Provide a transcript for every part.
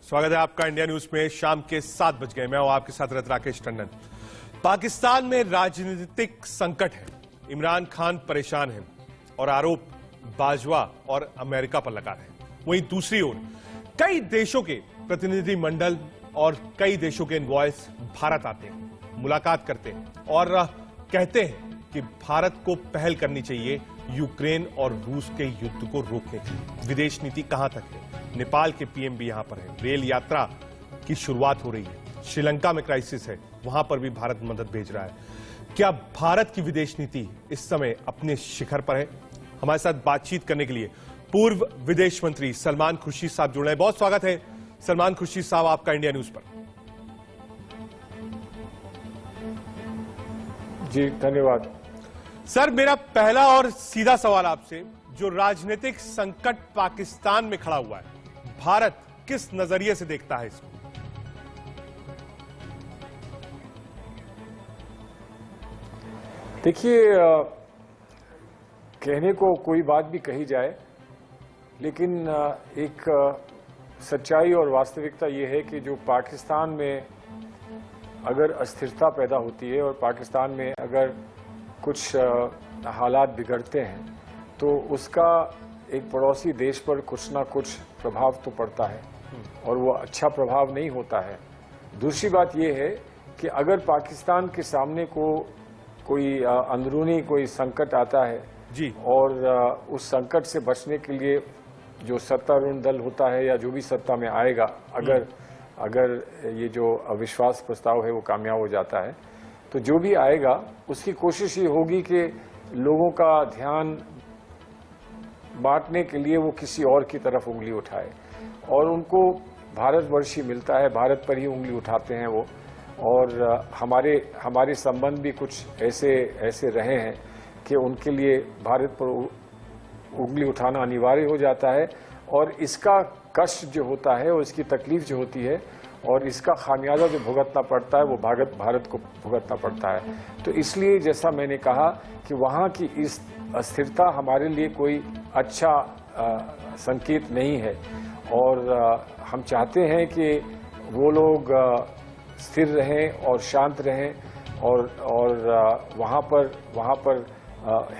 स्वागत है आपका इंडिया न्यूज में। शाम के 7 बज गए। मैं हूं आपके साथ राकेश टंडन। पाकिस्तान में राजनीतिक संकट है। इमरान खान परेशान है और आरोप बाजवा और अमेरिका पर लगा है। वहीं दूसरी ओर कई देशों के प्रतिनिधि मंडल और कई देशों के एनवॉयस भारत आते हैं, मुलाकात करते हैं और कहते हैं कि भारत को पहल करनी चाहिए यूक्रेन और रूस के युद्ध को रोकने के लिए। विदेश नीति कहां तक है? नेपाल के पीएम भी यहां पर है। रेल यात्रा की शुरुआत हो रही है। श्रीलंका में क्राइसिस है, वहां पर भी भारत मदद भेज रहा है। क्या भारत की विदेश नीति इस समय अपने शिखर पर है? हमारे साथ बातचीत करने के लिए पूर्व विदेश मंत्री सलमान खुर्शीद साहब जुड़ रहे हैं। बहुत स्वागत है सलमान खुर्शीद साहब आपका इंडिया न्यूज पर। जी धन्यवाद सर। मेरा पहला और सीधा सवाल आपसे, जो राजनीतिक संकट पाकिस्तान में खड़ा हुआ है, भारत किस नजरिए से देखता है इसको? देखिए, कहने को कोई बात भी कही जाए, लेकिन एक सच्चाई और वास्तविकता ये है कि जो पाकिस्तान में अगर अस्थिरता पैदा होती है और पाकिस्तान में अगर कुछ हालात बिगड़ते हैं तो उसका एक पड़ोसी देश पर कुछ ना कुछ प्रभाव तो पड़ता है और वो अच्छा प्रभाव नहीं होता है। दूसरी बात ये है कि अगर पाकिस्तान के सामने कोई अंदरूनी कोई संकट आता है जी, और उस संकट से बचने के लिए जो सत्तारूढ़ दल होता है या जो भी सत्ता में आएगा, अगर ये जो अविश्वास प्रस्ताव है वो कामयाब हो जाता है तो जो भी आएगा उसकी कोशिश ये होगी कि लोगों का ध्यान बांटने के लिए वो किसी और की तरफ उंगली उठाए और उनको भारतवर्ष ही मिलता है, भारत पर ही उंगली उठाते हैं वो। और हमारे संबंध भी कुछ ऐसे रहे हैं कि उनके लिए भारत पर उंगली उठाना अनिवार्य हो जाता है और इसका कष्ट जो होता है और इसकी तकलीफ जो होती है और इसका खामियाजा जो भुगतना पड़ता है वो भारत को भुगतना पड़ता है। तो इसलिए जैसा मैंने कहा कि वहाँ की इस अस्थिरता हमारे लिए कोई अच्छा संकेत नहीं है और हम चाहते हैं कि वो लोग स्थिर रहें और शांत रहें और वहाँ पर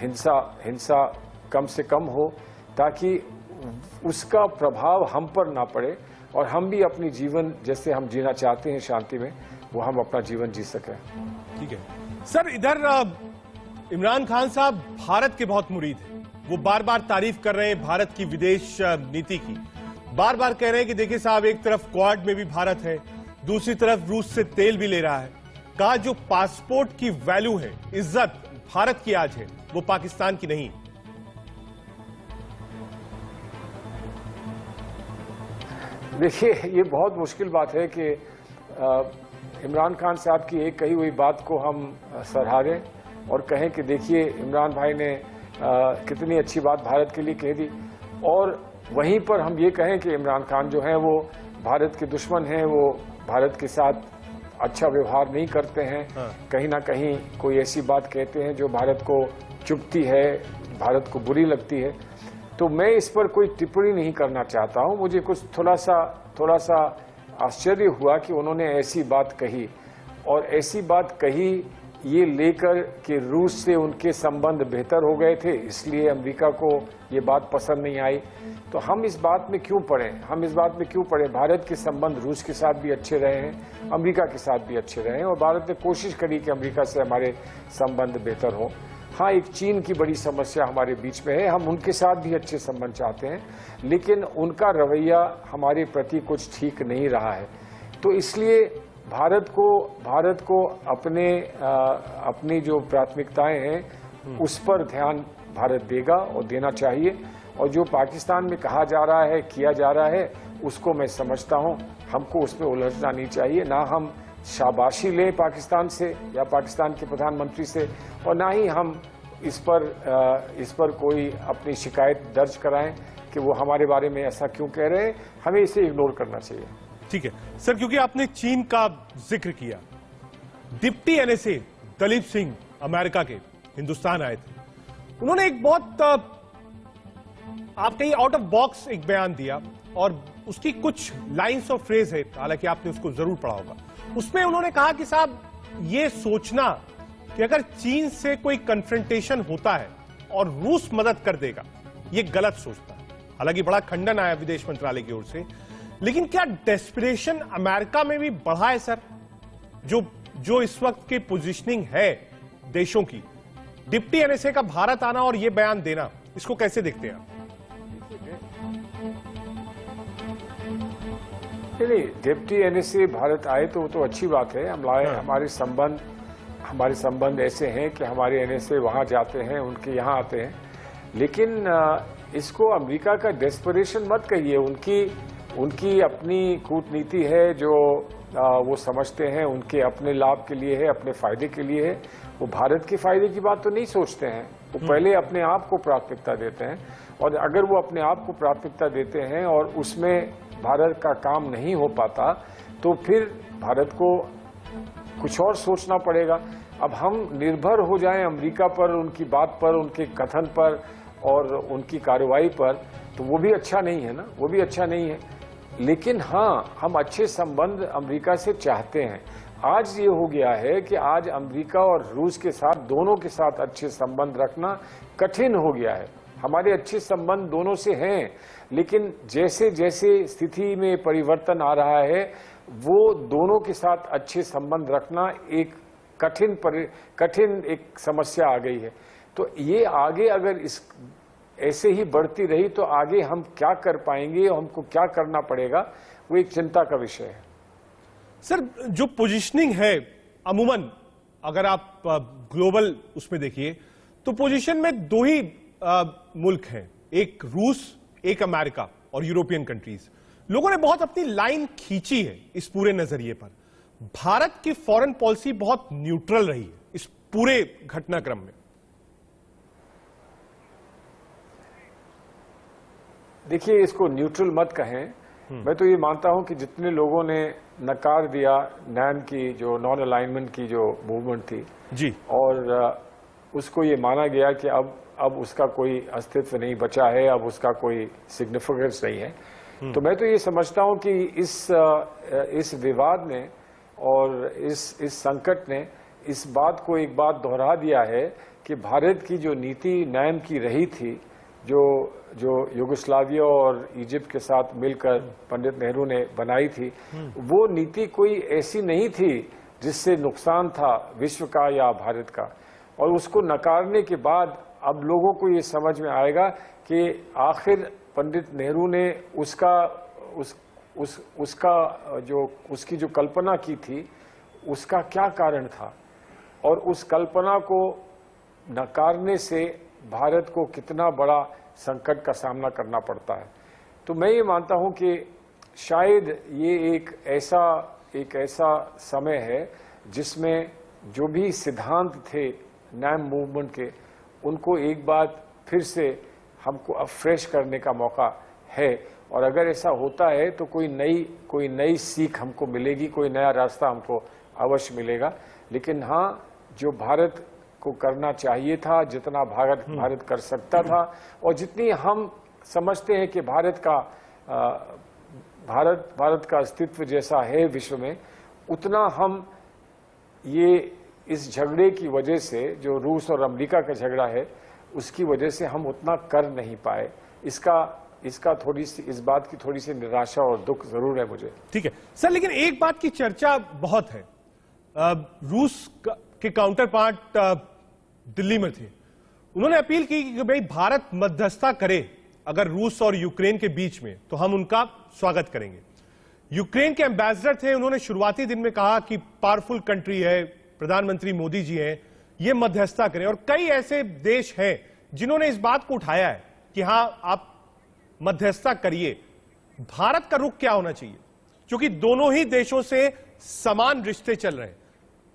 हिंसा कम से कम हो ताकि उसका प्रभाव हम पर ना पड़े और हम भी अपनी जीवन जैसे हम जीना चाहते हैं शांति में, वो हम अपना जीवन जी सकें। ठीक है सर। इधर इमरान खान साहब भारत के बहुत मुरीद हैं। वो बार बार तारीफ कर रहे हैं भारत की विदेश नीति की। बार बार कह रहे हैं कि देखिए साहब, एक तरफ क्वाड में भी भारत है, दूसरी तरफ रूस से तेल भी ले रहा है। कहा जो पासपोर्ट की वैल्यू है, इज्जत भारत की आज है, वो पाकिस्तान की नहीं। देखिए, ये बहुत मुश्किल बात है कि इमरान खान साहब की एक कही हुई बात को हम सराहें और कहें कि देखिए इमरान भाई ने कितनी अच्छी बात भारत के लिए कह दी, और वहीं पर हम ये कहें कि इमरान खान जो हैं वो भारत के दुश्मन हैं, वो भारत के साथ अच्छा व्यवहार नहीं करते हैं। कहीं ना कहीं कोई ऐसी बात कहते हैं जो भारत को चुभती है, भारत को बुरी लगती है। तो मैं इस पर कोई टिप्पणी नहीं करना चाहता हूं। मुझे कुछ थोड़ा सा आश्चर्य हुआ कि उन्होंने ऐसी बात कही, और ऐसी बात कही ये लेकर कि रूस से उनके संबंध बेहतर हो गए थे, इसलिए अमेरिका को ये बात पसंद नहीं आई। तो हम इस बात में क्यों पड़े? भारत के संबंध रूस के साथ भी अच्छे रहे हैं, अमेरिका के साथ भी अच्छे रहे हैं और भारत ने कोशिश करी कि अमेरिका से हमारे संबंध बेहतर हो। हाँ, एक चीन की बड़ी समस्या हमारे बीच में है, हम उनके साथ भी अच्छे संबंध चाहते हैं, लेकिन उनका रवैया हमारे प्रति कुछ ठीक नहीं रहा है। तो इसलिए भारत को अपनी जो प्राथमिकताएं हैं उस पर ध्यान भारत देगा और देना चाहिए। और जो पाकिस्तान में कहा जा रहा है, किया जा रहा है, उसको मैं समझता हूं, हमको उसमें उलझना नहीं चाहिए। ना हम शाबाशी लें पाकिस्तान से या पाकिस्तान के प्रधानमंत्री से, और ना ही हम इस पर कोई अपनी शिकायत दर्ज कराएं कि वो हमारे बारे में ऐसा क्यों कह रहे हैं। हमें इसे इग्नोर करना चाहिए। ठीक है सर, क्योंकि आपने चीन का जिक्र किया, deputy NSA Dalip Singh America के हिंदुस्तान आए थे। उन्होंने एक बहुत आप कहीं आउट ऑफ बॉक्स एक बयान दिया और उसकी कुछ लाइंस ऑफ फ्रेज है, हालांकि आपने उसको जरूर पढ़ा होगा। उसमें उन्होंने कहा कि साहब ये सोचना कि अगर चीन से कोई कन्फ्रंटेशन होता है और रूस मदद कर देगा, ये गलत सोचता है। हालांकि बड़ा खंडन आया विदेश मंत्रालय की ओर से, लेकिन क्या डेस्परेशन अमेरिका में भी बढ़ा है सर? जो इस वक्त की पोजीशनिंग है देशों की, डिप्टी एनएसए का भारत आना और यह बयान देना, इसको कैसे देखते हैं आप? नहीं, डिप्टी एनएसए भारत आए तो वो तो अच्छी बात है। हम लाए, हमारे संबंध ऐसे हैं कि हमारे एनएसए वहां जाते हैं, उनके यहां आते हैं। लेकिन इसको अमेरिका का डेस्परेशन मत कहिए। उनकी अपनी कूटनीति है जो वो समझते हैं उनके अपने लाभ के लिए है, अपने फायदे के लिए है। वो भारत के फायदे की बात तो नहीं सोचते हैं। वो पहले अपने आप को प्राथमिकता देते हैं, और अगर वो अपने आप को प्राथमिकता देते हैं और उसमें भारत का काम नहीं हो पाता तो फिर भारत को कुछ और सोचना पड़ेगा। अब हम निर्भर हो जाएं अमेरिका पर, उनकी बात पर, उनके कथन पर और उनकी कार्रवाई पर, तो वो भी अच्छा नहीं है ना, वो भी अच्छा नहीं है। लेकिन हाँ, हम अच्छे संबंध अमेरिका से चाहते हैं। आज ये हो गया है कि आज अमेरिका और रूस के साथ, दोनों के साथ अच्छे संबंध रखना कठिन हो गया है। हमारे अच्छे संबंध दोनों से हैं, लेकिन जैसे जैसे स्थिति में परिवर्तन आ रहा है, वो दोनों के साथ अच्छे संबंध रखना एक कठिन एक समस्या आ गई है। तो ये आगे अगर ऐसे ही बढ़ती रही तो आगे हम क्या कर पाएंगे, हमको क्या करना पड़ेगा, वो एक चिंता का विषय है। सर, जो पोजीशनिंग है अमूमन, अगर आप ग्लोबल उसमें देखिए तो पोजीशन में दो ही मुल्क हैं, एक रूस, एक अमेरिका और यूरोपियन कंट्रीज। लोगों ने बहुत अपनी लाइन खींची है इस पूरे नजरिए पर। भारत की फॉरेन पॉलिसी बहुत न्यूट्रल रही है इस पूरे घटनाक्रम में। देखिए, इसको न्यूट्रल मत कहें। मैं तो ये मानता हूं कि जितने लोगों ने नकार दिया नैन की, जो नॉन अलाइनमेंट की जो मूवमेंट थी जी, और उसको ये माना गया कि अब उसका कोई अस्तित्व नहीं बचा है, अब उसका कोई सिग्निफिकेंस नहीं है, तो मैं तो ये समझता हूं कि इस विवाद ने और इस संकट ने इस बात को एक बात दोहरा दिया है कि भारत की जो नीति नैन की रही थी, जो युगोस्लाविया और इजिप्ट के साथ मिलकर पंडित नेहरू ने बनाई थी, वो नीति कोई ऐसी नहीं थी जिससे नुकसान था विश्व का या भारत का। और उसको नकारने के बाद अब लोगों को ये समझ में आएगा कि आखिर पंडित नेहरू ने उसकी जो कल्पना की थी उसका क्या कारण था, और उस कल्पना को नकारने से भारत को कितना बड़ा संकट का सामना करना पड़ता है। तो मैं ये मानता हूं कि शायद ये एक ऐसा समय है जिसमें जो भी सिद्धांत थे नैम मूवमेंट के, उनको एक बार फिर से हमको अफ्रेश करने का मौका है। और अगर ऐसा होता है तो कोई नई सीख हमको मिलेगी, कोई नया रास्ता हमको अवश्य मिलेगा। लेकिन हाँ, जो भारत को करना चाहिए था, जितना भारत कर सकता था, और जितनी हम समझते हैं कि भारत का अस्तित्व जैसा है विश्व में, उतना हम इस झगड़े की वजह से, जो रूस और अमेरिका का झगड़ा है, उसकी वजह से हम उतना कर नहीं पाए। इस बात की थोड़ी सी निराशा और दुख जरूर है मुझे। ठीक है सर, लेकिन एक बात की चर्चा बहुत है। रूस के काउंटर पार्ट दिल्ली में थे, उन्होंने अपील की कि भाई भारत मध्यस्थता करे अगर रूस और यूक्रेन के बीच में, तो हम उनका स्वागत करेंगे। यूक्रेन के एम्बेसडर थे, उन्होंने शुरुआती दिन में कहा कि पावरफुल कंट्री है, प्रधानमंत्री मोदी जी हैं, ये मध्यस्थता करें। और कई ऐसे देश हैं जिन्होंने इस बात को उठाया है कि हां, आप मध्यस्थता करिए। भारत का रुख क्या होना चाहिए, क्योंकि दोनों ही देशों से समान रिश्ते चल रहे हैं,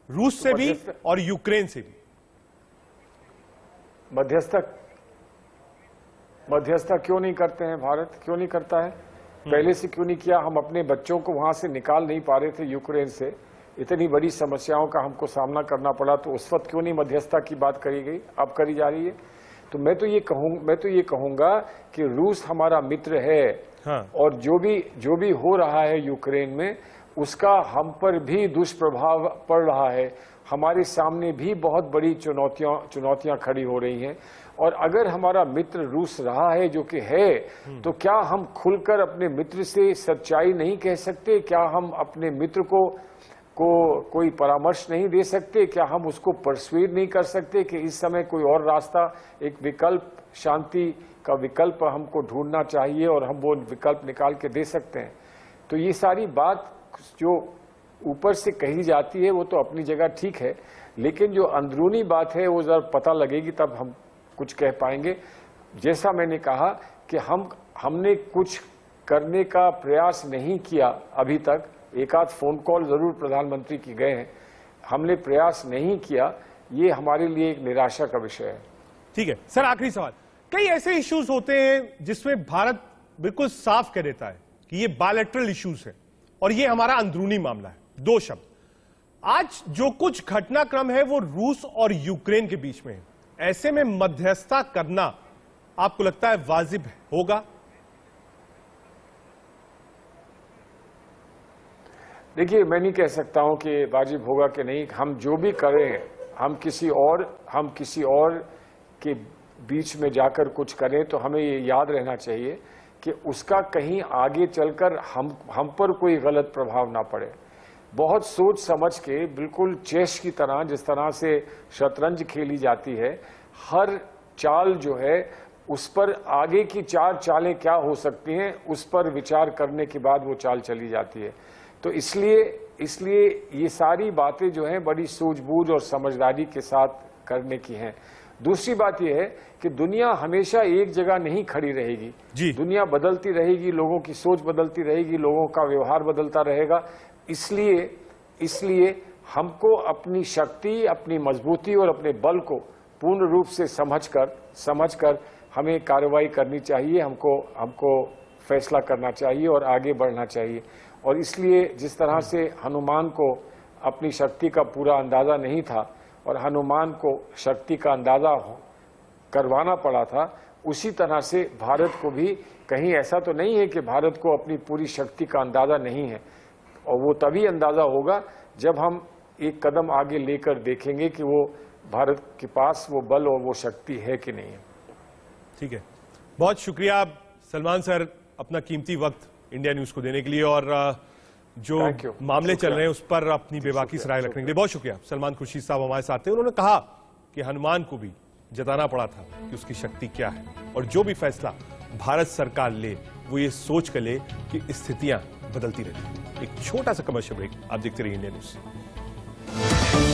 रूस से भी और यूक्रेन से भी। मध्यस्थता क्यों नहीं करते हैं? भारत क्यों नहीं करता है? पहले से क्यों नहीं किया? हम अपने बच्चों को वहां से निकाल नहीं पा रहे थे यूक्रेन से, इतनी बड़ी समस्याओं का हमको सामना करना पड़ा, तो उस वक्त क्यों नहीं मध्यस्थता की बात करी गई? अब करी जा रही है। तो मैं तो ये कहूंगा कि रूस हमारा मित्र है, हाँ। और जो भी हो रहा है यूक्रेन में, उसका हम पर भी दुष्प्रभाव पड़ रहा है। हमारे सामने भी बहुत बड़ी चुनौतियां खड़ी हो रही हैं। और अगर हमारा मित्र रूस रहा है, जो कि है, तो क्या हम खुलकर अपने मित्र से सच्चाई नहीं कह सकते? क्या हम अपने मित्र को कोई परामर्श नहीं दे सकते? क्या हम उसको परसुएड नहीं कर सकते कि इस समय कोई और रास्ता, एक विकल्प, शांति का विकल्प हमको ढूंढना चाहिए और हम वो विकल्प निकाल के दे सकते हैं? तो ये सारी बात जो ऊपर से कही जाती है वो तो अपनी जगह ठीक है, लेकिन जो अंदरूनी बात है वो जरा पता लगेगी तब हम कुछ कह पाएंगे। जैसा मैंने कहा कि हमने कुछ करने का प्रयास नहीं किया अभी तक। एक आध फोन कॉल जरूर प्रधानमंत्री की गए हैं, हमने प्रयास नहीं किया। ये हमारे लिए एक निराशा का विषय है। ठीक है सर, आखिरी सवाल। कई ऐसे इश्यूज होते हैं जिसमें भारत बिल्कुल साफ कह देता है कि ये बायलैटरल इश्यूज है और ये हमारा अंदरूनी मामला है। दो शब्द। आज जो कुछ घटनाक्रम है वो रूस और यूक्रेन के बीच में है। ऐसे में मध्यस्थता करना आपको लगता है वाजिब होगा? देखिए, मैं नहीं कह सकता हूं कि वाजिब होगा कि नहीं। हम जो भी करें, हम किसी और के बीच में जाकर कुछ करें तो हमें ये याद रहना चाहिए कि उसका कहीं आगे चलकर हम पर कोई गलत प्रभाव ना पड़े। बहुत सोच समझ के, बिल्कुल चेस की तरह, जिस तरह से शतरंज खेली जाती है, हर चाल जो है उस पर आगे की 4 चालें क्या हो सकती हैं उस पर विचार करने के बाद वो चाल चली जाती है। तो इसलिए ये सारी बातें जो हैं बड़ी सूझबूझ और समझदारी के साथ करने की हैं। दूसरी बात यह है कि दुनिया हमेशा एक जगह नहीं खड़ी रहेगी। दुनिया बदलती रहेगी, लोगों की सोच बदलती रहेगी, लोगों का व्यवहार बदलता रहेगा। इसलिए हमको अपनी शक्ति, अपनी मजबूती और अपने बल को पूर्ण रूप से समझकर हमें कार्रवाई करनी चाहिए। हमको फैसला करना चाहिए और आगे बढ़ना चाहिए। और इसलिए जिस तरह से हनुमान को अपनी शक्ति का पूरा अंदाजा नहीं था और हनुमान को शक्ति का अंदाजा करवाना पड़ा था, उसी तरह से भारत को भी कहीं ऐसा तो नहीं है कि भारत को अपनी पूरी शक्ति का अंदाजा नहीं है। और वो तभी अंदाजा होगा जब हम एक कदम आगे लेकर देखेंगे कि वो भारत के पास वो बल और वो शक्ति है कि नहीं है। ठीक है, बहुत शुक्रिया सलमान सर अपना कीमती वक्त इंडिया न्यूज को देने के लिए और जो मामले चल रहे हैं उस पर अपनी बेबाकी से राय रखने के लिए बहुत शुक्रिया। सलमान खुर्शीद साहब हमारे साथ थे। उन्होंने कहा कि हनुमान को भी जताना पड़ा था कि उसकी शक्ति क्या है और जो भी फैसला भारत सरकार ले वो ये सोच कर ले कि स्थितियां बदलती रहती हैं। एक छोटा सा कमर्शियल ब्रेक, आप देखते रहिए इंडिया न्यूज।